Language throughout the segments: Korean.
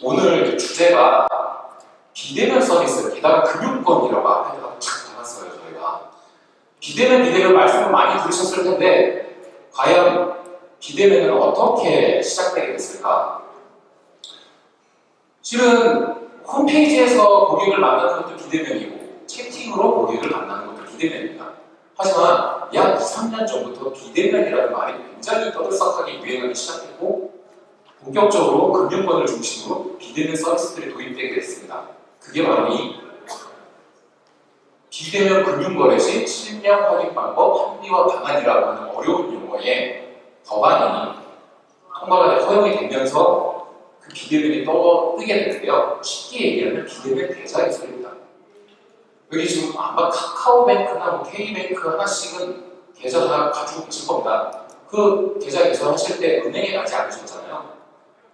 오늘 주제가 비대면 서비스, 게다가 금융권이라고 앞에다가 쫙 달았어요, 저희가. 비대면 말씀을 많이 들으셨을 텐데, 과연 비대면은 어떻게 시작되게 됐을까? 실은 홈페이지에서 고객을 만나는 것도 비대면이고, 채팅으로 고객을 만나는 것도 비대면입니다. 하지만 약 2, 3년 전부터 비대면이라는 말이 굉장히 떠들썩하게 유행하기 시작했고, 본격적으로 금융권을 중심으로 비대면 서비스들이 도입되게 됐습니다. 그게 바로 이 비대면 금융거래 시 실명 확인 방법, 합리화 방안이라고 하는 어려운 용어의 법안이 통과가 돼 허용이 되면서 그 비대면이 뜨게 되는데요. 쉽게 얘기하면 비대면 계좌 개설입니다. 여기 지금 아마 카카오뱅크나 뭐 K뱅크 하나씩은 계좌 다 가지고 계실 겁니다. 그 계좌 개설하실 때 은행에 가지 않으셨잖아요.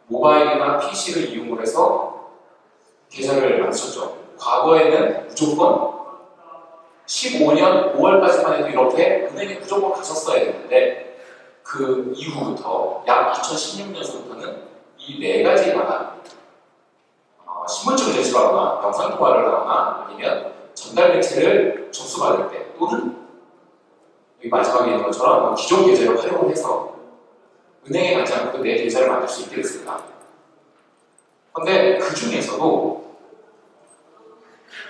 모바일이나 PC를 이용을 해서 계좌를 만드셨죠. 과거에는 무조건 15년 5월까지만 해도 이렇게 은행에 무조건 가셨어야 됐는데, 그 이후부터 약 2016년서부터는 이 네 가지 방안, 신분증을 제출하거나 영상통화를 하거나 아니면 전달 매체를 접수받을 때, 또는 여기 마지막에 있는 것처럼 기존 계좌를 활용을 해서 은행에 가지 않고 내 계좌를 만들 수 있게 됐습니다. 그런데 그 중에서도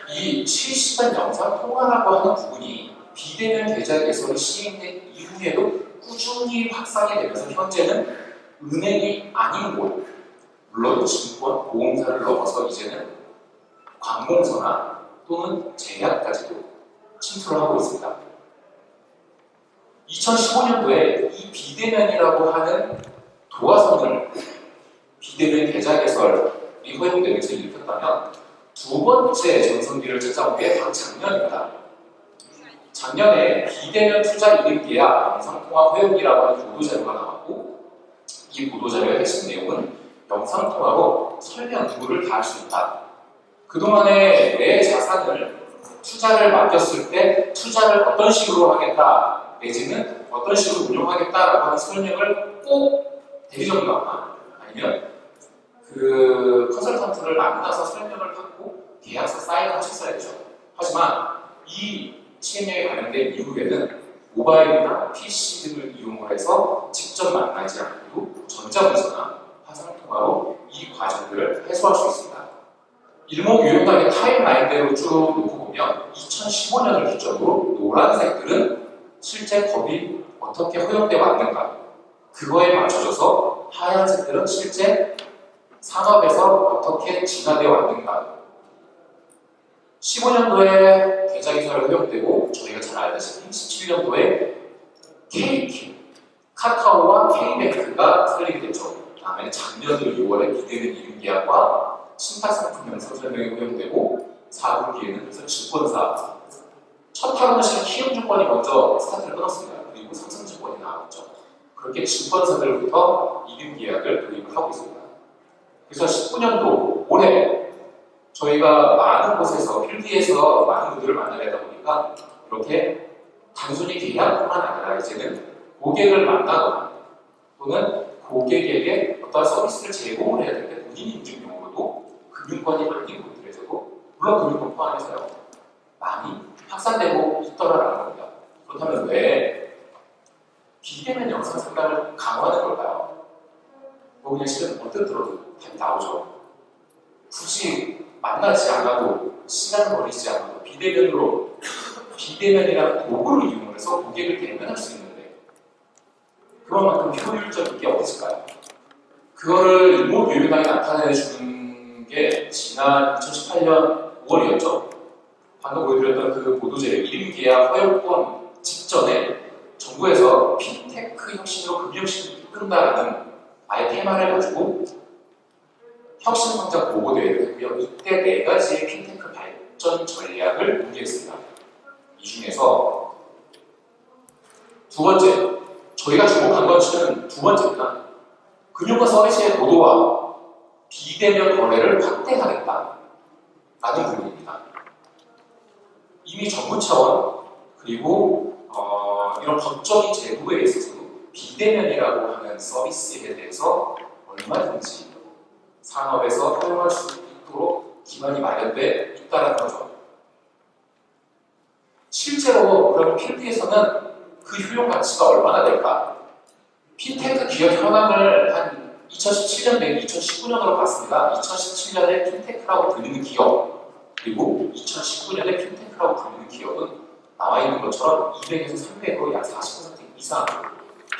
이 실시간 영상 통화라고 하는 부분이 비대면 계좌 개설이 시행된 이후에도 꾸준히 확산이 되면서 현재는 은행이 아닌 곳, 물론 증권, 보험사를 넘어서 이제는 관공서나 또는 제약까지도 침투를 하고 있습니다. 2015년도에 이 비대면이라고 하는 도화선을 비대면 계좌 개설이 허용되면서 일으켰다면, 두 번째 전성기를 찾아온 게 바로 작년입니다. 작년에 비대면 투자 이득 계약 영상통화 허용이라고 하는 보도자료가 나왔고, 이 보도자료의 핵심 내용은 영상통화로 설명 누구를 다 할 수 있다. 그동안에 내 자산을 투자를 맡겼을 때 투자를 어떤 식으로 하겠다, 내지는 어떤 식으로 운용하겠다라고 하는 설명을 꼭 대리점이거나 아니면 그 컨설턴트를 만나서 설명을 받고 계약서 사인을 하셨어야 되죠. 하지만 이 시행령에 관련된 이후에는 모바일이나 PC 등을 이용을 해서 직접 만나지 않고도 전자문서나 화상통화로 이 과정들을 해소할 수 있습니다. 일목요연하게 타임라인대로 쭉 놓고 보면 2015년을 기점으로 노란색들은 실제 법이 어떻게 허용되어 왔는가, 그거에 맞춰져서 하얀색들은 실제 산업에서 어떻게 진화되어 왔는가. 15년도에 계좌 개설이 허용되고, 저희가 잘 알다시피 17년도에 KQ, 카카오와 K뱅크가 설립이 됐죠. 다음에 작년 6월에 비대면 이름계약과 신탁상품 영상 설명이 허용되고, 4분기에는 그래서 증권사, 첫 타로는 키움증권이 먼저 스타트를 끊었습니다. 그리고 삼성증권이 나왔죠. 그렇게 증권사들부터 이름계약을 도입을 하고 있습니다. 그래서 19년도 올해 저희가 많은 곳에서 필드에서 많은 분들을 만나려다 보니까 이렇게 단순히 계약뿐만 아니라 이제는 고객을 만나거나 또는 고객에게 어떤 서비스를 제공을 해야 될 때 본인 인증용으로도 금융권이 아닌 곳들에서도, 물론 금융권 포함해서요, 많이 확산되고 있더라라는 겁니다. 그렇다면 왜 비대면 영상 상담을 강화하는 걸까요? 뭐 그냥 실은 언뜻 들어도 답이 나오죠. 굳이 만나지 않아도, 시간 버리지 않아도 비대면으로, 비대면이라는 도구를 이용해서 고객을 대면할 수 있는데 그것만큼 효율적인 게 어딨을까요? 그거를 일목요연하게 나타내주는 게 지난 2018년 5월이었죠. 방금 보여드렸던 그 보도자료 이름계약 허용권 직전에 정부에서 핀테크 혁신으로 금융혁신을 이끈다라는 아예 테마를 가지고 혁신성장 보고대회를 했고요. 이때 네 가지의 핀테크 발전 전략을 공개했습니다. 이 중에서 두 번째, 저희가 주목한 것은 두 번째입니다. 금융과 서비스의 고도화, 비대면 거래를 확대하겠다라는 부분입니다. 이미 정부 차원 그리고 이런 법적인 제도에 있어서도 비대면이라고 하는 서비스에 대해서 얼마든지 산업에서 허용할 수 있도록 기반이 마련돼 있다는 거죠. 실제로 그럼 필드에서는 그 효용 가치가 얼마나 될까? 핀테크 기업 현황을 한 2017년 내지 2019년으로 봤습니다. 2017년에 핀테크라고 불리는 기업, 그리고 2019년에 핀테크라고 불리는 기업은 나와 있는 것처럼 200에서 300으로 약 40% 이상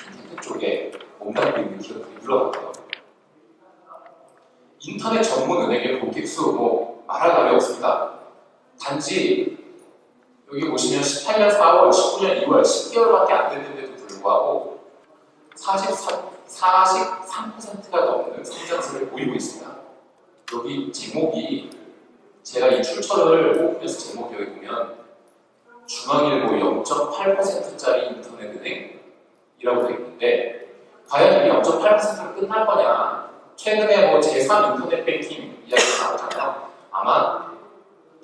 핀테크 쪽에 몸담고 있는 기업들이 늘어났고요. 인터넷 전문 은행의 고객수 말할 말이 없습니다. 단지 여기 보시면 18년 4월, 19년 2월 10개월밖에 안 됐는데도 불구하고 43%가 넘는 성장세를 보이고 있습니다. 여기 제목이 제가 이 출처를 뽑으면서 제목 여기 보면 중앙일보 0.8%짜리 인터넷은행이라고 되어 있는데 과연 이게 0.8%로 끝날 거냐? 최근에 제3 인터넷 뱅킹 이야기가 나오잖아요. 아마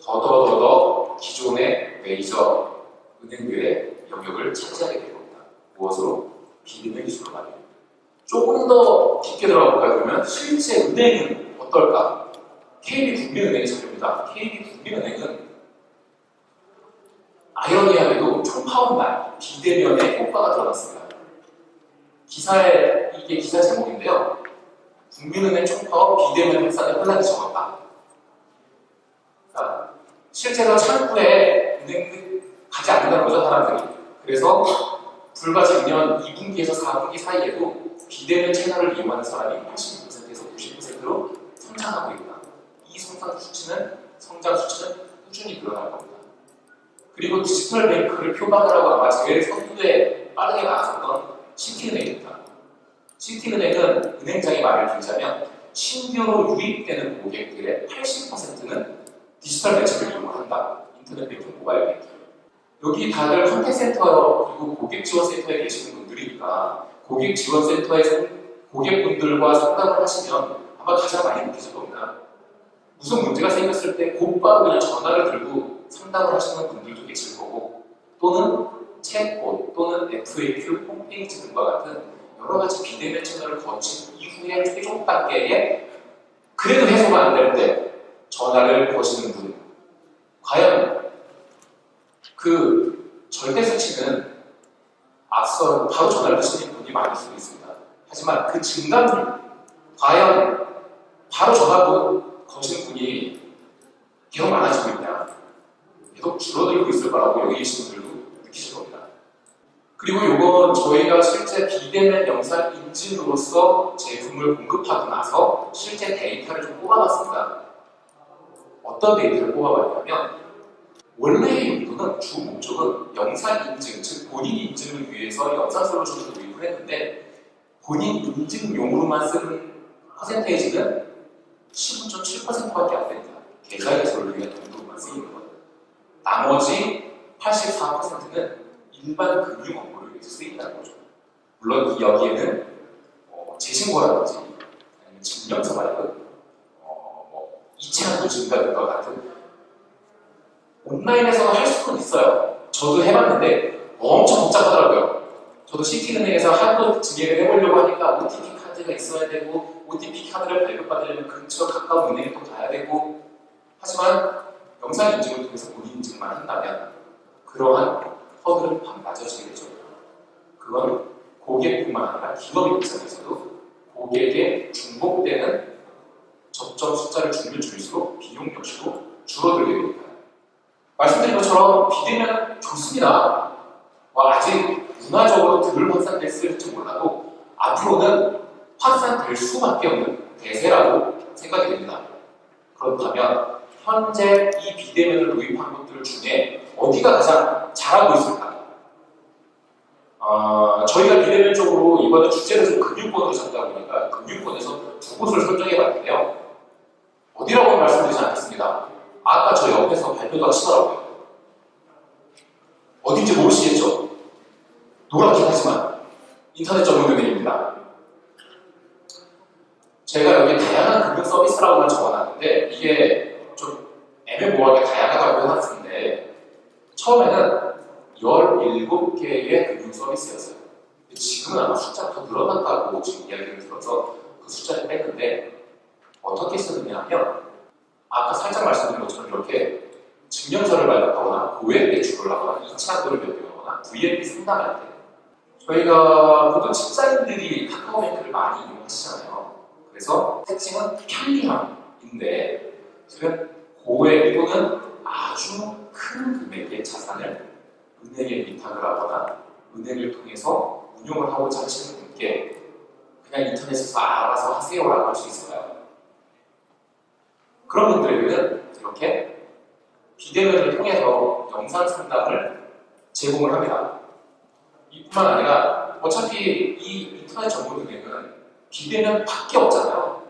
더더더더 기존의 메이저 은행들의 영역을 차지하게 될 겁니다. 무엇으로? 비대면 기술로 말입니다. 조금 더 깊게 들어가 볼까요? 그러면 실제 은행은 어떨까? KB국민은행의 자료입니다. KB국민은행은 아이러니하게도 총파업 날 비대면에 효과가 드러났습니다. 기사에 이게 기사 제목인데요. 국민은행 총파업 비대면 회사는 혼란이 적었다. 그러니까 실제로 창구에 은행들 가지 않는다는 거죠, 사람들이. 그래서 불과 작년 2분기에서 4분기 사이에도 비대면 채널을 이용하는 사람이 86%에서 90%로 성장하고 있다. 이 성장 수치는 꾸준히 늘어날 겁니다. 그리고 디지털 뱅크를 표방하라고 아마 제일 선두에 빠르게 나섰던 시티은행입니다. 시티은행은 은행장이 말을 길자면 신규로 유입되는 고객들의 80%는 디지털 매체를 이용한다. 인터넷 뱅킹, 모바일 뱅킹. 여기 다들 컨택센터 그리고 고객지원센터에 계시는 분들이니까 고객지원센터에서 고객분들과 상담을 하시면 아마 가장 많이 느끼실 겁니다. 무슨 문제가 생겼을 때 곧바로 그냥 전화를 들고 상담을 하시는 분들도 계실 거고 또는 챗봇 또는 FAQ 홈페이지 등과 같은 여러 가지 비대면 채널을 거친 이후에 최종 단계에 그래도 해소가 안 될 때 전화를 거시는 분 과연 그 절대 수치는 앞서 바로 전화를 드시는 분이 많을 수도 있습니다. 하지만 그 증감률 과연 바로 전화로 거시는 분이 계속 많아지고 있냐 계속 줄어들고 있을 거라고 여기 계신 분들도 느끼실 겁니다. 그리고 이건 저희가 실제 비대면 영상 인증으로서 제품을 공급하고 나서 실제 데이터를 좀 뽑아봤습니다. 어떤 데이터를 뽑아봤냐면 원래의 용도는 주 목적은 영상 인증, 즉 본인 인증을 위해서 영상 솔루션을 도입을 했는데 본인 인증용으로만 쓰는 퍼센테이지는 15.7%밖에 안 됩니다. 계좌 개설을 위한 용도로만 쓰이는 거예요. 나머지 84%는 일반 금융 업무를 위해서 쓰인다는 거죠. 물론 여기에는 재신고라든지 아니면 증명서 발급, 이체한도 증가 등과 같은 온라인에서 할 수는 있어요. 저도 해봤는데 엄청 복잡하더라고요. 저도 시티은행에서 한도 증액을 해보려고 하니까 OTP 카드가 있어야 되고 OTP 카드를 발급받으려면 근처 가까운 은행에 또 가야 되고 하지만 영상 인증을 통해서 본인 인증만 한다면 그러한 허들은 확 낮아지게 되죠. 그건 고객뿐만 아니라 기업 입장에서도 고객의 중복되는 접점 숫자를 줄면 줄수록 비용 역시도 줄어들게 됩니다. 말씀드린 것처럼 비대면 좋습니다. 아직 문화적으로 덜 확산됐을지 몰라도 앞으로는 확산될 수밖에 없는 대세라고 생각이 됩니다. 그렇다면 현재 이 비대면을 도입한 것들 중에 어디가 가장 잘하고 있을까? 저희가 비대면 쪽으로 이번에 주제를 좀 금융권으로 잡다 보니까 금융권에서 두 곳을 선정해 봤는데요. 어디라고 말씀드리지 않겠습니다. 아까 저 옆에서 발표도 하시더라고요. 어딘지 모르시겠죠? 노랗긴 하지만 인터넷 전문은행입니다. 제가 여기 다양한 금융 서비스라고만 적어놨는데 이게 좀 애매모호하게 다양하다고 해놨는데 처음에는 17개의 금융 서비스였어요. 지금은 아마 숫자가 더 늘어났다고 지금 이야기를 들어서 그 숫자를 뺐는데 어떻게 쓰느냐면 아까 살짝 말씀드린 것처럼 이렇게 증명서를 발급하거나 고액 대출을 하거나 2차 거를 변경하거나 V&B 상담할 때 저희가 보통 직장인들이 카카오뱅크를 많이 이용하시잖아요. 그래서 특징은 편리함인데 지금 고액 또는 아주 큰 금액의 자산을 은행에 위탁을 하거나 은행을 통해서 운용을 하고자 하시는 분께 그냥 인터넷에서 알아서 하세요라고 할 수 있을까요? 그런 분들에게는 이렇게 비대면을 통해서 영상 상담을 제공을 합니다. 이뿐만 아니라 어차피 이 인터넷 정보 은행은 비대면 밖에 없잖아요.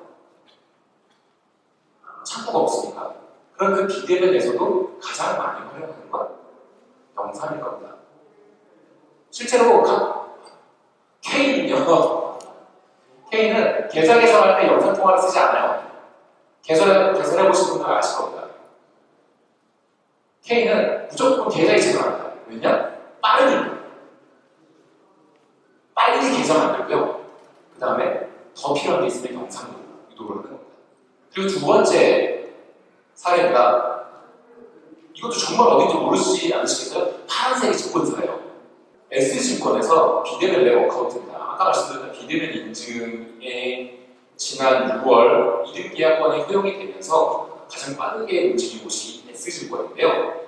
창구가 없으니까. 그럼 그 비대면에서도 가장 많이 활용하는 건 영상일 겁니다. 실제로 K는 계좌 개설할 때 영상 통화를 쓰지 않아요. 개설해 보신 분들 아실 겁니다. K는 무조건 계좌 이체를 합니다. 왜냐? 빨리 계좌 만들고요. 그 다음에 더 필요한 게 있으면 영상으로 유도를 하는 겁니다. 그리고 두 번째 사례입니다. 이것도 정말 어딘지 모르시지 않으시겠어요? 파란색이 증권사예요. S증권에서 비대면 랩 어카운트입니다. 아까 말씀드렸던 비대면 인증에 지난 6월 이름 계약권이 허용이 되면서 가장 빠르게 움직인 곳이 S증권인데요.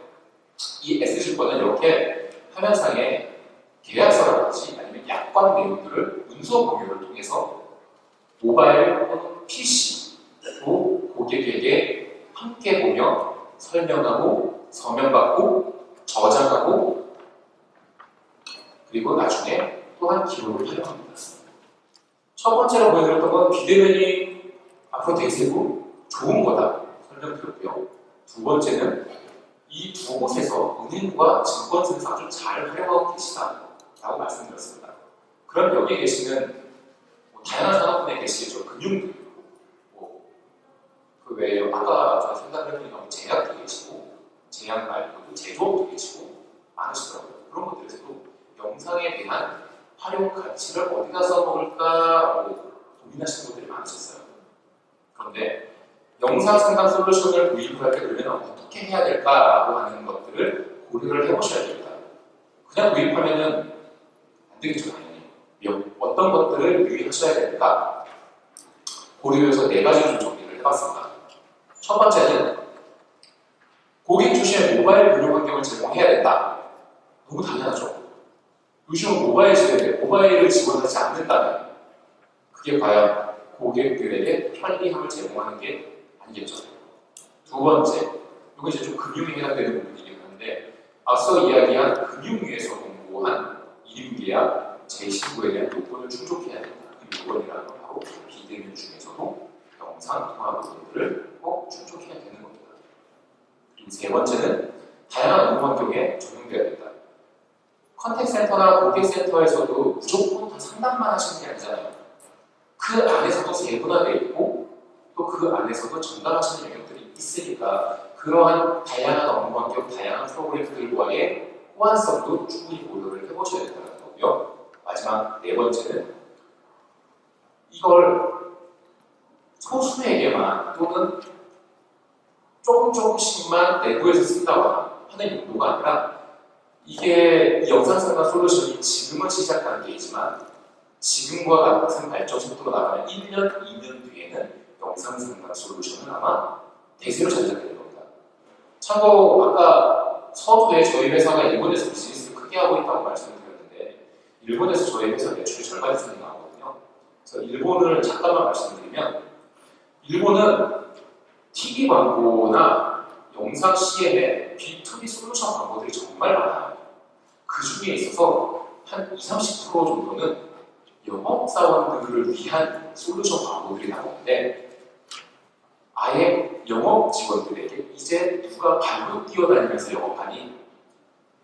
이 S증권은 이렇게 화면상에 계약서라든지 아니면 약관 내용들을 문서 공유를 통해서 모바일 또는 PC로 고객에게 함께 보며 설명하고 서명받고 저장하고 그리고 나중에 또한 기록을 활용합니다. 첫 번째로 보여드렸던 건 비대면이 앞으로 대세고 좋은 거다 설명드렸고요. 두 번째는 이 두 곳에서 은행과 증권사에서 아주 잘 활용하고 계시다라고 말씀드렸습니다. 그럼 여기 계시는 다양한 산업군에 계시겠죠. 금융도 있고 그 외에 아까 제가 생각을 해보니까 제약도 계시고 제약 말고도 제조업도 계시고 많으시더라고요. 그런 것들에서도 영상에 대한 활용 가치를 어디 가서 먹을까라고 고민하시는 분들이 많으셨어요. 그런데 영상 상담 솔루션을 구입할 때 그러면 어떻게 해야 될까라고 하는 것들을 고려를 해보셔야 됩니다. 그냥 구입하면은 안 되겠죠, 당연히. 어떤 것들을 유의하셔야 될까? 고려해서 4가지로 좀 정리를 해봤습니다. 첫 번째는 고객 출신의 모바일 운용 환경을 제공해야 된다. 너무 당연하죠. 요즘 모바일 시대인데 모바일을 지원하지 않는다면 그게 과연 고객들에게 편리함을 제공하는 게 아니겠죠. 두 번째, 이거 이제 좀 금융에 해당되는 부분이긴 한데 앞서 이야기한 금융위에서 공고한 이름계약 제19에 대한 요건을 충족해야 된다. 그 요건이라는 건 바로 비대면 중에서도 영상 통화 부분들을 꼭 충족해야 되는 겁니다. 그리고 세 번째는 다양한 업무 환경에 적용되어야 된다. 컨택센터나 고객센터에서도 무조건 다 상담만 하시는 게 아니잖아요. 그 안에서도 세분화되어 있고 또 그 안에서도 전담하시는 영역들이 있으니까 그러한 다양한 업무 환경, 다양한 프로그램들과의 호환성도 충분히 고려를 해보셔야 된다는 거고요. 마지막 4번째는 이걸 소수에게만 또는 조금씩만 내부에서 쓴다거나 하는 용도가 아니라 이게 이 영상 상담 솔루션이 지금은 시작 단계이지만 지금과 같은 발전 속도로 나가면 1년, 2년 뒤에는 영상 상담 솔루션은 아마 대세로 전락될 겁니다. 참고 아까 서두에 저희 회사가 일본에서 비즈니스를 크게 하고 있다고 말씀을 드렸는데 일본에서 저희 회사 매출의 절반 이상이 나오거든요. 그래서 일본을 잠깐만 말씀드리면 일본은 TV 광고나 영상 CM에 B2B 솔루션 광고들이 정말 많아요. 그 중에 있어서 한 20, 30% 정도는 영업사원들을 위한 솔루션 광고들이 나오는데 아예 영업 직원들에게 이제 누가 발로 뛰어다니면서 영업하니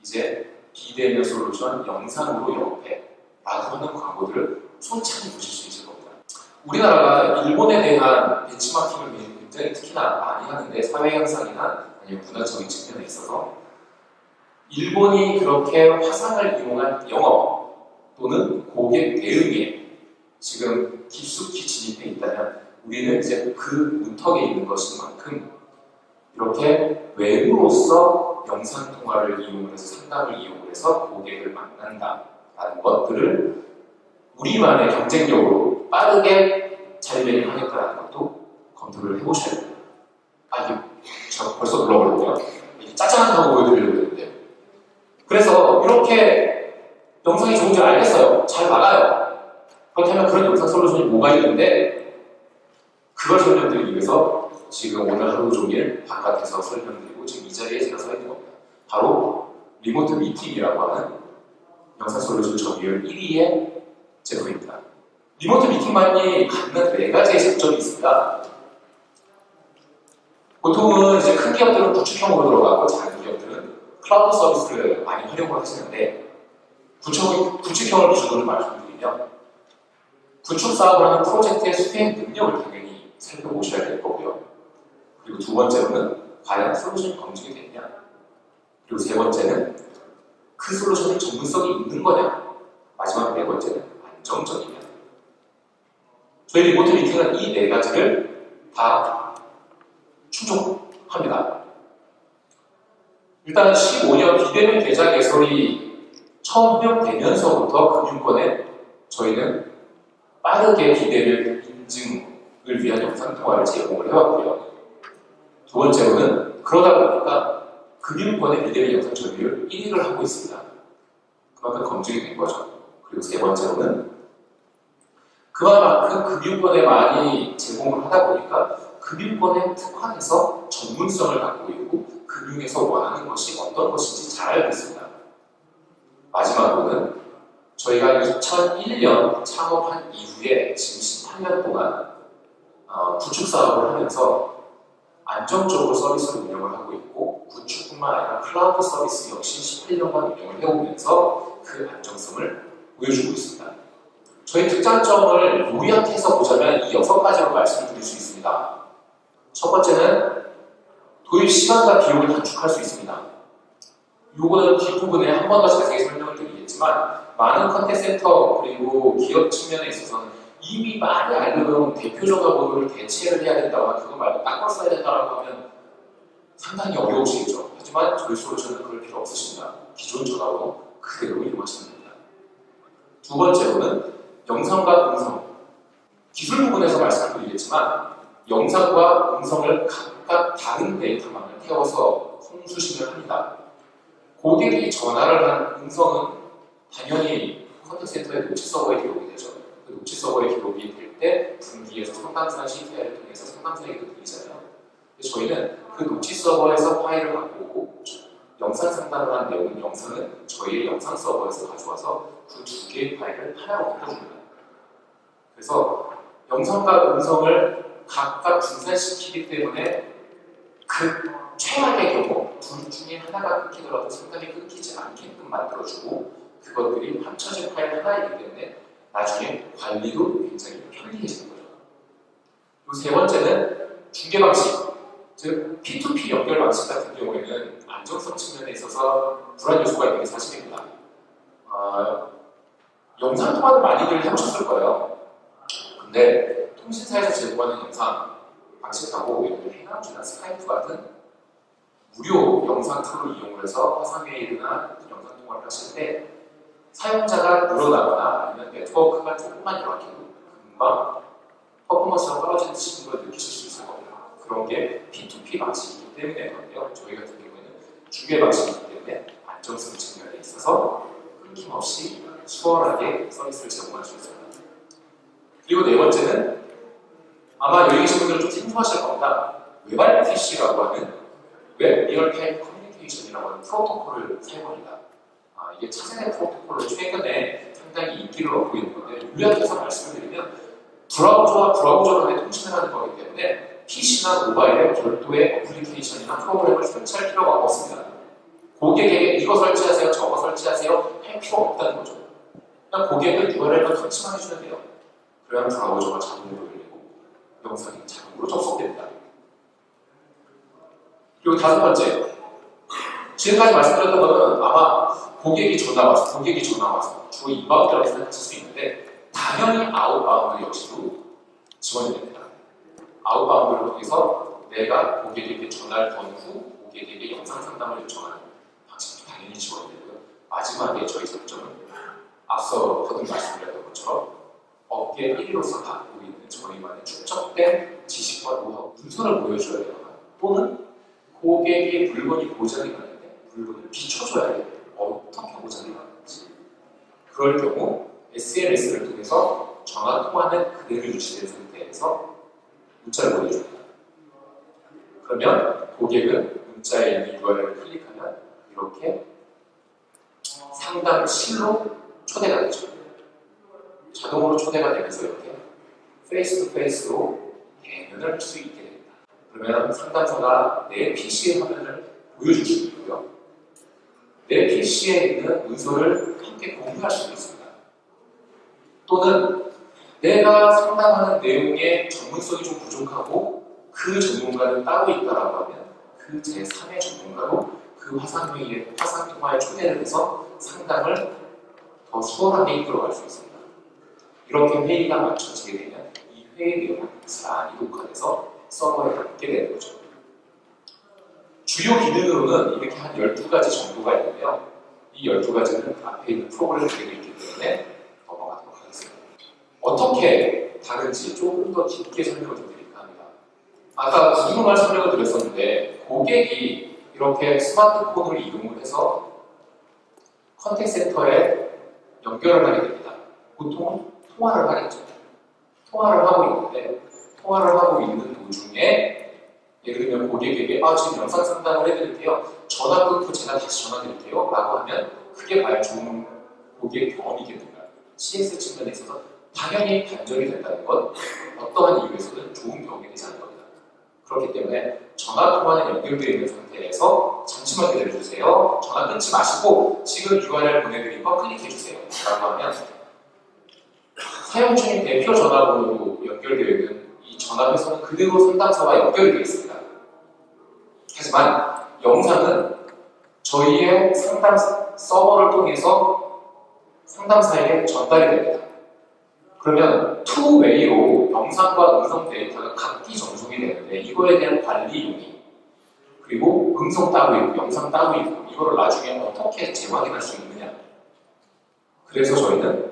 이제 비대면 솔루션 영상으로 영업해 라고 하는 광고들을 솔직히 보실 수 있을 겁니다. 우리나라가 일본에 대한 벤치마킹을 굉장히 특히나 많이 하는데 사회 현상이나 아니면 문화적인 측면에 있어서 일본이 그렇게 화상을 이용한 영업 또는 고객 대응에 지금 깊숙이 진입해 있다면 우리는 이제 그 문턱에 있는 것인 만큼 이렇게 외부로서 영상통화를 이용해서 상담을 이용해서 고객을 만난다라는 것들을 우리만의 경쟁력으로 빠르게 자리매김하겠다는 것도 검토를 해보셔야 돼요. 이게 저 벌써 눌러버렸네요. 이게 짜잔하다고 보여드리려고 했는데, 그래서 이렇게 영상이 좋은지 알겠어요. 잘 나가요. 그렇다면 그런 영상 솔루션이 뭐가 있는데, 그걸 설명드리기 위해서 지금 오늘 하루 종일 바깥에서 설명드리고 지금 이 자리에 제가 서 있는 겁니다. 바로 리모트 미팅이라고 하는 영상 솔루션 점유율 1위의 제품입니다. 리모트 미팅만이 갖는 4가지의 장점이 있습니다. 보통은 이제 큰 기업들은 구축형으로 들어가고 작은 기업들은 클라우드 서비스를 많이 활용을 하시는데, 구축형을 기준으로 말씀드리면 구축 사업을 하는 프로젝트의 수행 능력을 당연히 살펴보셔야 될 거고요. 그리고 두 번째로는 과연 솔루션이 검증이 됐냐, 그리고 세 번째는 그 솔루션이 전문성이 있는 거냐, 마지막 네 번째는 안정적이냐. 저희 리모트 미팅은 이 4가지를 다 충족합니다. 일단 15년 비대면 계좌 개설이 처음 운영되면서부터 금융권에 저희는 빠르게 비대면 인증을 위한 영상통화를 제공을 해왔고요. 두 번째로는 그러다 보니까 금융권의 비대면 영상 점유율 1위를 하고 있습니다. 그만큼 검증이 된 거죠. 그리고 세 번째로는 그만큼 금융권에 많이 제공을 하다 보니까 금융권에 특화해서 전문성을 갖고 있고 금융에서 원하는 것이 어떤 것인지 잘 알고 있습니다. 마지막으로는 저희가 2001년 창업한 이후에 지금 18년 동안 구축 사업을 하면서 안정적으로 서비스를 운영을 하고 있고, 구축뿐만 아니라 클라우드 서비스 역시 18년간 운영을 해오면서 그 안정성을 보여주고 있습니다. 저희 특장점을 요약해서 보자면 이 6가지로 말씀드릴 수 있습니다. 첫 번째는 도입 시간과 비용을 단축할 수 있습니다. 요거는 뒷부분에 한 번 더 자세히 설명을 드리겠지만, 많은 컨택트 센터 그리고 기업 측면에 있어서는 이미 많이 알려놓은 대표 전화번호를 대체를 해야 된다거나 그거 말고 딴 걸 써야 된다고 하면 상당히 어려우시겠죠. 하지만 저희 솔루션은 그럴 필요 없으십니다. 기존 전화번호 그대로 이용하시면 됩니다. 두 번째로는 영상과 음성, 기술 부분에서 말씀드리겠지만 영상과 음성을 각각 다른 데이터망을 태워서 송수신을 합니다. 고객이 전화를 한 음성은 당연히 컨택센터의 노치 서버에 기록이 되죠. 그 노치 서버에 기록이 될 때 분기에서 상담사 CPI를 통해서 상담사에게 드리잖아요. 저희는 그 노치 서버에서 파일을 갖고 오고, 영상 상담을 한 내용 영상은 저희의 영상 서버에서 가져와서 그 2개의 파일을 하나로 바꿔줍니다. 그래서 영상과 음성을 각각 분산시키기 때문에 그 최악의 경우 둘 중에 하나가 끊기더라도 상담이 끊기지 않게끔 만들어주고, 그것들이 합쳐진 파일 하나이기 때문에 나중에 관리도 굉장히 편리해지는 거죠. 그리고 세 번째는 중계 방식, 즉 P2P 연결 방식 같은 경우에는 안정성 측면에 있어서 불안 요소가 있는 게 사실입니다. 영상 통화를 많이들 해보셨을 거예요. 근데 통신사에서 제공하는 영상 방식하고 예를 들어 행함주나 스카이프 같은 무료 영상 툴을 이용해서 화상 메일이나 영상 통화를 하실 때 사용자가 늘어나거나 아니면 네트워크가 조금만 열악해도 금방 퍼포먼스가 떨어지는 걸 느끼실 수 있을 겁니다. 그런 게 P2P 방식이기 때문에 그런데요. 저희 같은 경우에는 중계 방식이기 때문에 안정성 측면에 있어서 끊김없이 수월하게 서비스를 제공할 수 있습니다. 그리고 네 번째는 아마 여기 계신 분들은 좀 생소하실 겁니다. 웹RTC라고 하는 웹 리얼타임 커뮤니케이션이라고 하는 프로토콜을 사용합니다. 이게 차세대 프로토콜로 최근에 상당히 인기를 얻고 있는 건데, 요약해서 말씀을 드리면 브라우저와 브라우저 간에 통신을 하는 거기 때문에 PC나 모바일에 별도의 어플리케이션이나 프로그램을 설치할 필요가 없습니다. 고객에게 이거 설치하세요, 저거 설치하세요 할 필요 없다는 거죠. 그냥 고객은 URL만 설치만 해주면 돼요. 그러면 브라우저가 자동으로 열리고 영상이 자동으로 접속됩니다. 그리고 다섯 번째, 지금까지 말씀드렸던 거는 아마 고객이 전화 와서 주로 인바운드라고 생각하실 수 있는데, 당연히 아웃바운드 역시도 지원이 됩니다. 아웃바운드를 통해서 내가 고객에게 전화를 건 후 고객에게 영상 상담을 요청하는 방식도 당연히 지원되고요. 마지막에 저희 장점은 앞서 거듭 말씀드렸던 것처럼 업계 1위로서 갖고 있는 저희만의 축적된 지식과 노하우, 문서를 보여줘야 되거나 또는 고객의 물건이 보장이 가는데 물건을 비춰줘야 돼요. 어떻게 보장이 가는지. 그럴 경우 SNS를 통해서 전화 통화는 그대로 유지된 상태에서 문자를 보내줍니다. 그러면 고객은 문자에 있는 URL을 클릭하면 이렇게 상담실로 초대가 되죠. 자동으로 초대가 되면서 이렇게 페이스 투 페이스로 대면을 할 수 있게 됩니다. 그러면 상담사가 내 PC의 화면을 보여줄 수 있고요. 내 PC에 있는 문서를 함께 공유할 수도 있습니다. 또는 내가 상담하는 내용의 전문성이 좀 부족하고 그 전문가는 따로 있다라고 하면 그 제3의 전문가로 그 화상회의에, 화상통화에 초대를 해서 상담을 더 수월하게 이끌어갈 수 있습니다. 이렇게 회의가 맞춰지게 되면 이 회의 내용은 잘 이독화돼서 서버에 담게 되는 거죠. 주요 기능으로는 이렇게 한 12가지 정도가 있는데요. 이 12가지는 앞에 있는 프로그램 그대로 있기 때문에 넘어가도록 하겠습니다. 어떻게 다른지 조금 더 깊게 설명을 좀 드릴까 합니다. 아까 구조만 설명을 드렸었는데 고객이 이렇게 스마트폰을 이용을 해서 컨택 센터에 연결을 하게 됩니다. 보통은 통화를 하겠죠. 통화를 하고 있는데 통화를 하고 있는 도중에 예를 들면 고객에게 지금 영상 상담을 해드릴게요. 전화 끊고 제가 다시 전화 드릴게요. 라고 하면 그게 과연 좋은 고객 경험이겠는가. CS 측면에 있어서 당연히 단절이 된다는 건 어떠한 이유에서든 좋은 경험이 되지 않는 겁니다. 그렇기 때문에 전화 통화는 연결되어 있는 상태에서 잠시만 기다려주세요. 전화 끊지 마시고 지금 URL 보내드린 거 클릭해주세요. 라고 하면 사용 중인 대표 전화번호로 연결되어 있는 이 전화회사는 그대로 상담사와 연결이 되어 있습니다. 하지만 영상은 저희의 상담 서버를 통해서 상담사에게 전달이 됩니다. 그러면 투웨이로 영상과 음성 데이터가 각기 전송이 되는데 이거에 대한 관리 용이 그리고 음성 따로 있고 영상 따로 있고 이거를 나중에 어떻게 재확인할 수 있느냐. 그래서 저희는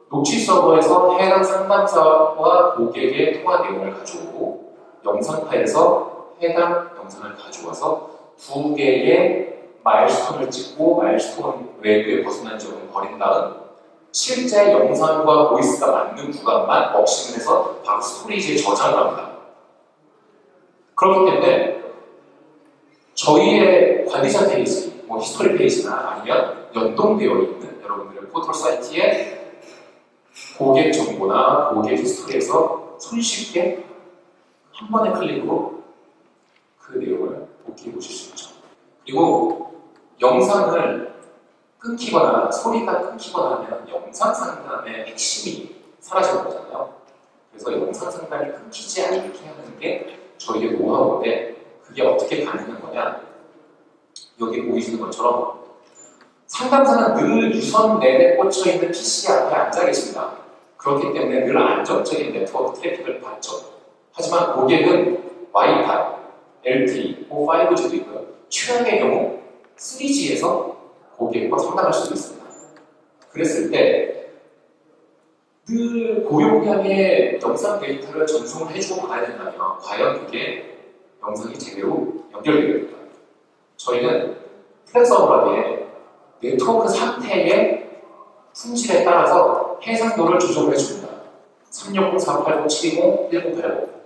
녹취 서버에서 해당 상담사와 고객의 통화 내용을 가져오고 영상 파일에서 해당 영상을 가져와서 두 개의 마일스톤을 찍고 마일스톤 외부에 벗어난 점을 버린 다음 실제 영상과 보이스가 맞는 구간만 벅싱을 해서 바로 스토리지에 저장을 합니다. 그렇기 때문에 저희의 관리자 페이지, 히스토리 페이지나 아니면 연동되어 있는 여러분들의 포털 사이트에 고객 정보나 고객 히스토리에서 손쉽게 한 번의 클릭으로 그 내용을 복귀해 보실 수 있죠. 그리고 영상을 끊기거나 소리가 끊기거나 하면 영상 상담의 핵심이 사라지는 거잖아요. 그래서 영상 상담이 끊기지 않게 하는 게 저희의 노하우인데 그게 어떻게 가능한 거냐. 여기 보이시는 것처럼 상담사는 늘 유선 넷에 꽂혀있는 PC 앞에 앉아 계십니다. 그렇기 때문에 늘 안정적인 네트워크 트래픽을 받죠. 하지만 고객은 와이파이, LTE, 5G도 있고요. 최악의 경우 3G에서 고객과 상담할 수도 있습니다. 그랬을 때 늘 고용량의 영상 데이터를 전송을 해주고 받아야 된다면 과연 그게 영상이 제대로 연결되겠습니까? 저희는 플랫서버라기에 네트워크 상태의 품질에 따라서 해상도를 조정을 해줍니다. 360, 480, 720, 1080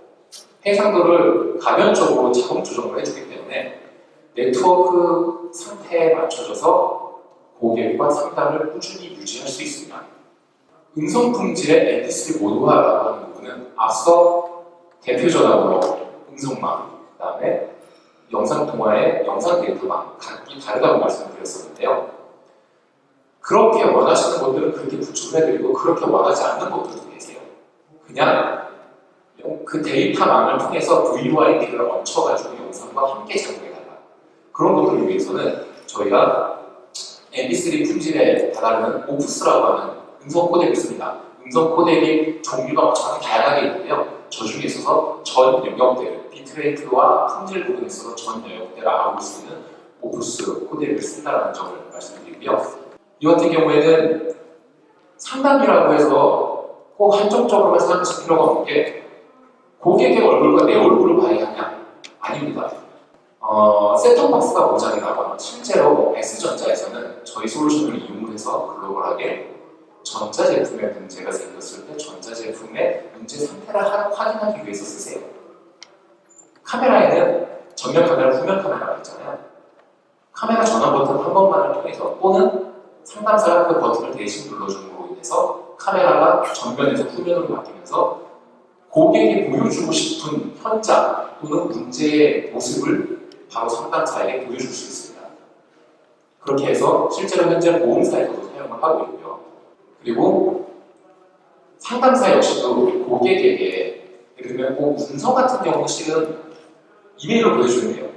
해상도를 가변적으로 자동 조정을 해주기 때문에 네트워크 상태에 맞춰져서 고객과 상담을 꾸준히 유지할 수 있습니다. 음성 품질의 MP3 모드화라고 하는 부분은 앞서 대표 전화번호, 음성망, 그 다음에 영상 통화의 영상 데이터망 각기 다르다고 말씀드렸었는데요. 그렇게 원하시는 분들은 그렇게 구축을 해드리고 그렇게 원하지 않는 분들도 계세요. 그냥 그 데이터망을 통해서 VoIP를 얹혀가지고 영상과 함께 제공해달라. 그런 분들을 위해서는 저희가 MP3 품질에 달하는 오프스라고 하는 음성 코덱을 씁니다. 음성 코덱이 종류가 정말 다양하게 있는데요. 저 중에 있어서 전 영역대를, 비트레이트와 품질 부분에 있어서 전 영역대를 알아볼 수 있는 오프스 코덱을 쓴다는 점을 말씀드리고요. 이 같은 경우에는 상담이라고 해서 꼭 한쪽적으로만 생각하실 필요가 없는 게 고객의 얼굴과 내 얼굴을 봐야 하냐? 아닙니다. 셋톱박스가 고장이 나거나 실제로 S전자에서는 저희 솔루션을 이용해서 글로벌하게 전자제품에 문제가 생겼을 때 전자제품의 문제 상태를 확인하기 위해서 쓰세요. 카메라에는 전면 카메라, 후면 카메라가 있잖아요. 카메라 전원 버튼 한 번만을 통해서 또는 상담사가 그 버튼을 대신 눌러줌으로 인해서 카메라가 전면에서 후면으로 바뀌면서 고객이 보여주고 싶은 현장 또는 문제의 모습을 바로 상담사에게 보여줄 수 있습니다. 그렇게 해서 실제로 현재 보험사에서도 사용을 하고 있고요. 그리고 상담사 역시도 고객에게 예를 들면 뭐 문서 같은 경우는 실은 이메일로 보여주는데요.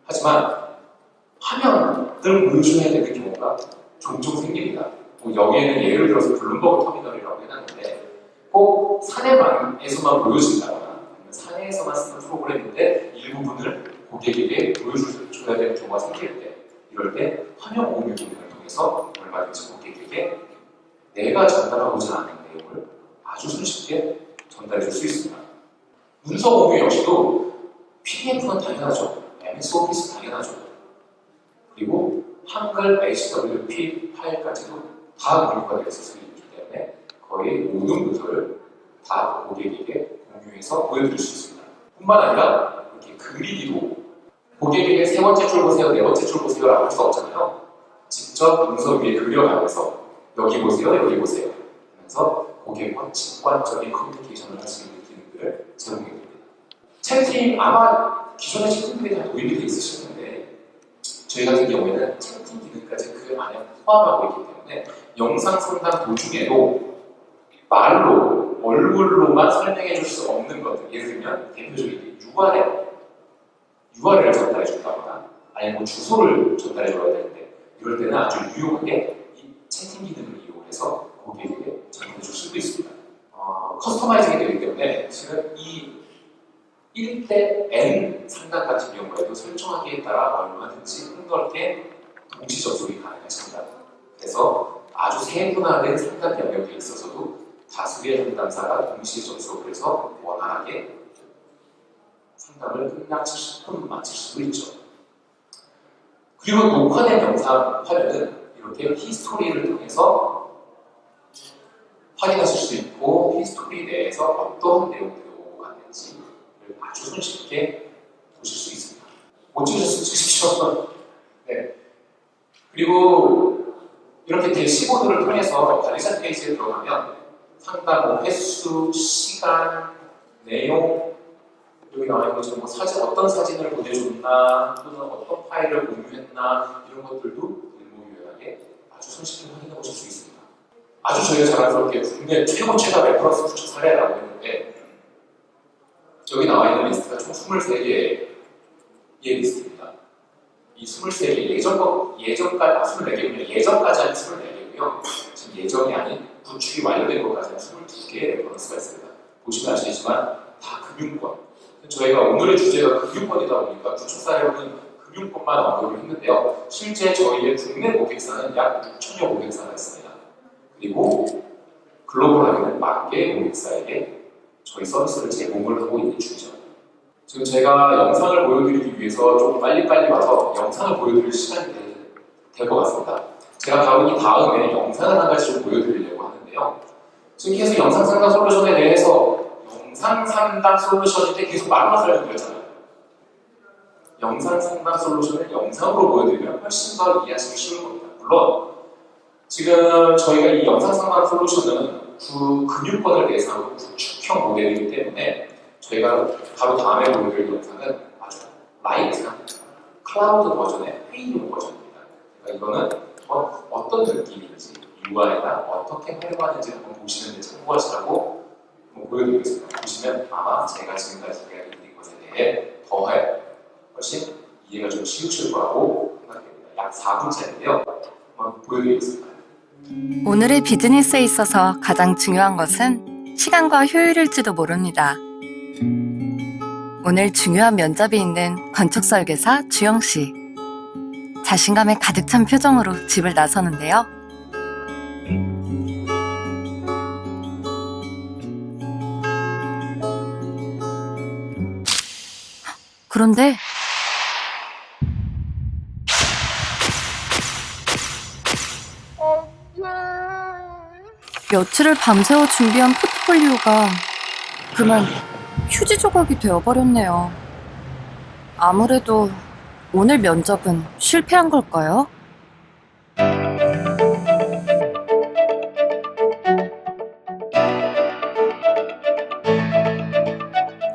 하지만 화면을 보여줘야 되는 경우가 종종 생깁니다. 뭐 여기에는 예를 들어서 블룸버그 터미널이라고 해놨는데 꼭 사내에서만 보여준다거나 아니면 사내에서만 쓰는 프로그램인데 일부분을 고객에게 보여줘야 되는 경우가 생길 때 이럴 때 화면 공유 기능을 통해서 얼마든지 고객에게 내가 전달하고자 하는 내용을 아주 손쉽게 전달해 줄 수 있습니다. 문서 공유 역시도 PDF는 당연하죠. MS 오피스 당연하죠. 그리고 한글 HWP 파일까지도 다 공유가 되어 있을 수 있기 때문에 거의 모든 문서를 다 고객에게 공유해서 보여드릴 수 있습니다. 뿐만 아니라 이렇게 그리기도 고객에게 세 번째 줄 보세요, 네 번째 줄 보세요 라고 할 수 없잖아요. 직접 문서 위에 그려가면서 여기 보세요, 여기 보세요 하면서 고객과 직관적인 커뮤니케이션을 할 수 있는 기능들을 제공해 드립니다. 채팅, 아마 기존의 채팅들이 다 도입이 되어 있으시는데 저희 같은 경우에는 채팅 기능까지 그 안에 포함하고 있기 때문에 영상 상담 도중에도 말로, 얼굴로만 설명해 줄 수 없는 것들, 예를 들면 대표적인 URL을 전달해 준다거나 아니면 뭐 주소를 전달해 줘야 되는데 이럴 때는 아주 유용하게 이 채팅 기능을 이용해서 고객에게 전달해 줄 수도 있습니다. 커스터마이징이 되기 때문에 지금 이 1대 N 상담 같은 경우에도 설정하기에 따라 얼마든지 폭넓게 동시 접속이 가능하십니다. 그래서 아주 세분화된 상담 영역에 있어서도 다수의 상담사가 동시 접속을 해서 원활하게 상담을 끝날 70분 마칠 수도 있죠. 그리고 녹화된 영상 화면은 이렇게 히스토리를 통해서 확인하실 수 있고 히스토리 내에서 어떤 내용들이 오고 갔는지를 아주 손쉽게 보실 수 있습니다. 못 찍으셨으면 찍으십시오. 네. 그리고 이렇게 대시보드를 통해서 관리자 페이지에 들어가면 상담 횟수, 시간, 내용 여기 나와 있는 것처럼 뭐 사진, 어떤 사진을 보내줬나 또는 어떤 파일을 공유했나 이런 것들도 일목요연하게 아주 손쉽게 확인해 보실 수 있습니다. 아주 저희가 자랑스럽게 국내 최고 최다 레퍼런스 추적 사례라고 했는데 여기 나와 있는 리스트가 총 23개의 리스트입니다. 이 23개 예전까지 24개군요. 예전까지 한 24개고요. 지금 예정이 아닌 구축이 완료된 것까지는 22개의 레퍼런스가 있습니다. 보시면 아시겠지만 다 금융권. 저희가 오늘의 주제가 금융권이다 보니까 구축 사례로는 금융권만 언급을 했는데요. 실제 저희의 국내 고객사는 약 6천여 고객사가 있습니다. 그리고 글로벌하게는 10,000개의 고객사에게 저희 서비스를 제공을 하고 있는 중이죠. 지금 제가 영상을 보여드리기 위해서 좀 빨리빨리 와서 영상을 보여드릴 시간이 될 것 같습니다. 제가 바로 이 다음에 영상을 한 가지 좀 보여드리려고 하는데요. 지금 계속 영상 상담 솔루션에 대해서 영상 상담 솔루션인데 계속 말로 설명드렸잖아요. 영상 상담 솔루션을 영상으로 보여드리면 훨씬 더 이해하시기 쉬운 겁니다. 물론 지금 저희가 이 영상 상담 솔루션은 금융권을 대상으로 구축형 모델이기 때문에 저희가 바로 다음에 보여드릴 영상은 아주 라이트한 클라우드 버전의 회의용 버전입니다. 그러니까 이거는 어떤 느낌인지 UI나 어떻게 활용하는지 한번 보시는 데 참고하시라고 보여드리겠습니다. 보시면 아마 제가 지금까지 이야기드린 것에 대해 훨씬 이해가 좀 쉬우실 거라고 생각됩니다. 약 4분짜리인데요. 한번 보여드리겠습니다. 오늘의 비즈니스에 있어서 가장 중요한 것은 시간과 효율일지도 모릅니다. 오늘 중요한 면접이 있는 건축설계사 주영씨. 자신감에 가득 찬 표정으로 집을 나서는데요. 그런데 며칠을 밤새워 준비한 포트폴리오가 그만 휴지 조각이 되어버렸네요. 아무래도 오늘 면접은 실패한 걸까요?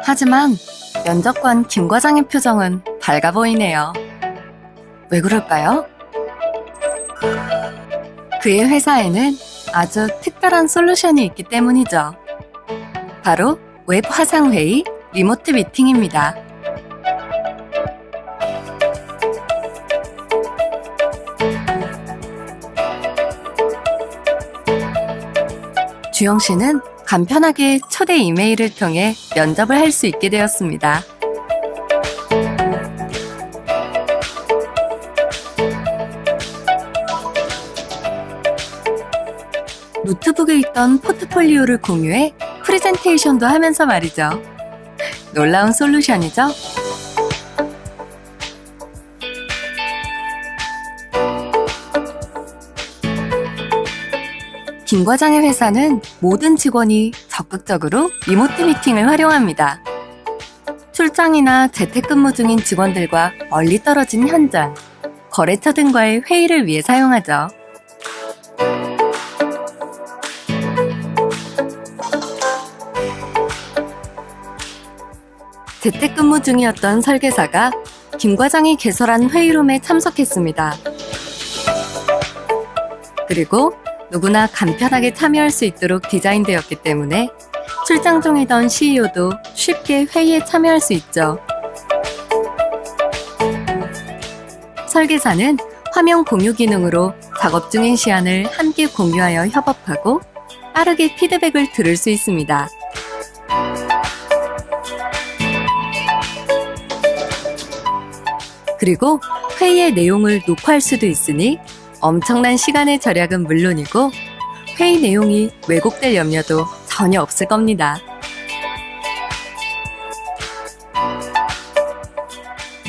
하지만 면접관 김 과장의 표정은 밝아 보이네요. 왜 그럴까요? 그의 회사에는 아주 특별한 솔루션이 있기 때문이죠. 바로 웹 화상회의 리모트 미팅입니다. 주영 씨는 간편하게 초대 이메일을 통해 면접을 할 수 있게 되었습니다. 노트북에 있던 포트폴리오를 공유해 프레젠테이션도 하면서 말이죠. 놀라운 솔루션이죠? 김 과장의 회사는 모든 직원이 적극적으로 리모트 미팅을 활용합니다. 출장이나 재택근무 중인 직원들과 멀리 떨어진 현장, 거래처 등과의 회의를 위해 사용하죠. 재택근무 중이었던 설계사가 김 과장이 개설한 회의룸에 참석했습니다. 그리고 누구나 간편하게 참여할 수 있도록 디자인되었기 때문에 출장 중이던 CEO도 쉽게 회의에 참여할 수 있죠. 설계사는 화면 공유 기능으로 작업 중인 시안을 함께 공유하여 협업하고 빠르게 피드백을 들을 수 있습니다. 그리고 회의의 내용을 녹화할 수도 있으니 엄청난 시간의 절약은 물론이고 회의 내용이 왜곡될 염려도 전혀 없을 겁니다.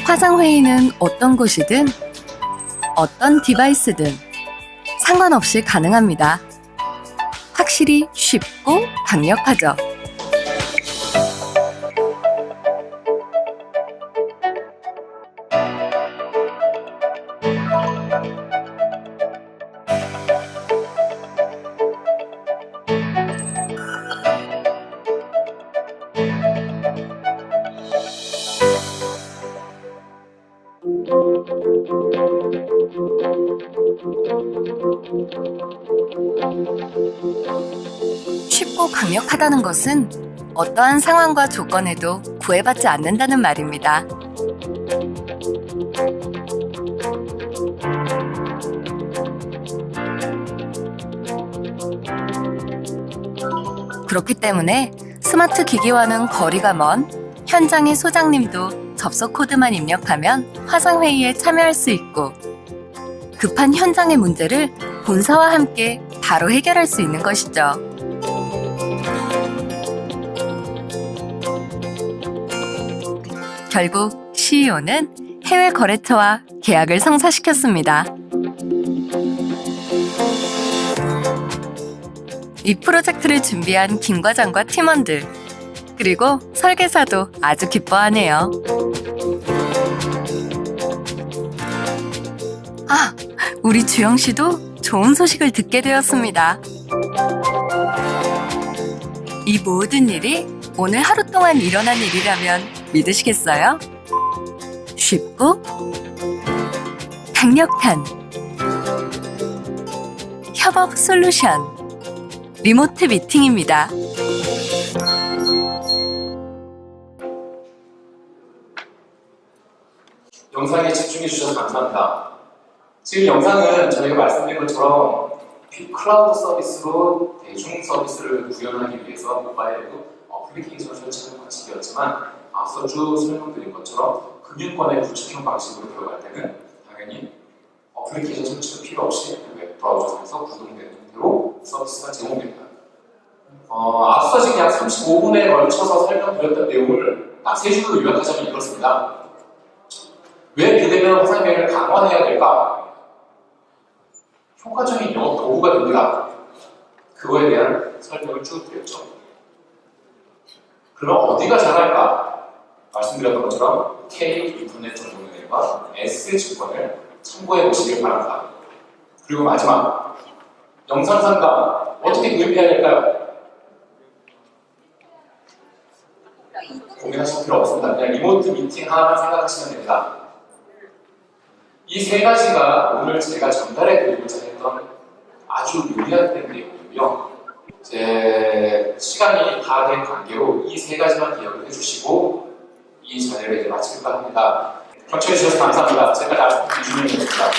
화상회의는 어떤 곳이든 어떤 디바이스든 상관없이 가능합니다. 확실히 쉽고 강력하죠. 쉽고 강력하다는 것은 어떠한 상황과 조건에도 구애받지 않는다는 말입니다. 그렇기 때문에 스마트 기기와는 거리가 먼 현장의 소장님도 접속 코드만 입력하면 화상회의에 참여할 수 있고 급한 현장의 문제를 본사와 함께 바로 해결할 수 있는 것이죠. 결국 CEO는 해외 거래처와 계약을 성사시켰습니다. 이 프로젝트를 준비한 김 과장과 팀원들, 그리고 설계사도 아주 기뻐하네요. 아, 우리 주영 씨도 좋은 소식을 듣게 되었습니다. 이 모든 일이 오늘 하루 동안 일어난 일이라면 믿으시겠어요? 쉽고 강력한 협업 솔루션 리모트 미팅입니다. 영상에 집중해 주셔서 감사합니다. 지금 영상은 저희가 말씀드린 것처럼 클라우드 서비스로 대중 서비스를 구현하기 위해서 모바일에도 어플리케이션 설치하는 방식이었지만 앞서 쭉 설명드린 것처럼 금융권의 구축형 방식으로 들어갈 때는 당연히 어플리케이션 설치도 필요 없이 웹 브라우저에서 구동되는 형태로 서비스가 제공됩니다. 앞서 지금 약 35분에 걸쳐서 설명드렸던 내용을 딱 3줄로 요약하자면 이렇습니다. 왜 비대면 화상회의를 강화해야 될까? 효과적인 영업 도구가 됩니다. 그거에 대한 설명을 쭉 드렸죠. 그럼 어디가 잘할까? 말씀드렸던 것처럼 K인터넷정보은행과 S증권을 참고해 보시길 바랍니다. 그리고 마지막, 영상 상담 어떻게 구입해야 될까요? 고민하실 필요 없습니다. 그냥 리모트 미팅 하나만 생각하시면 됩니다. 이 3가지가 오늘 제가 전달해 드리고자 했던 아주 요약된 내용이고요. 제 시간이 다 된 관계로 이 3가지만 기억을 해주시고 이 자리를 이제 마칠까 합니다. 경청해 주셔서 감사합니다. 제가 나중에 이준영이었습니다.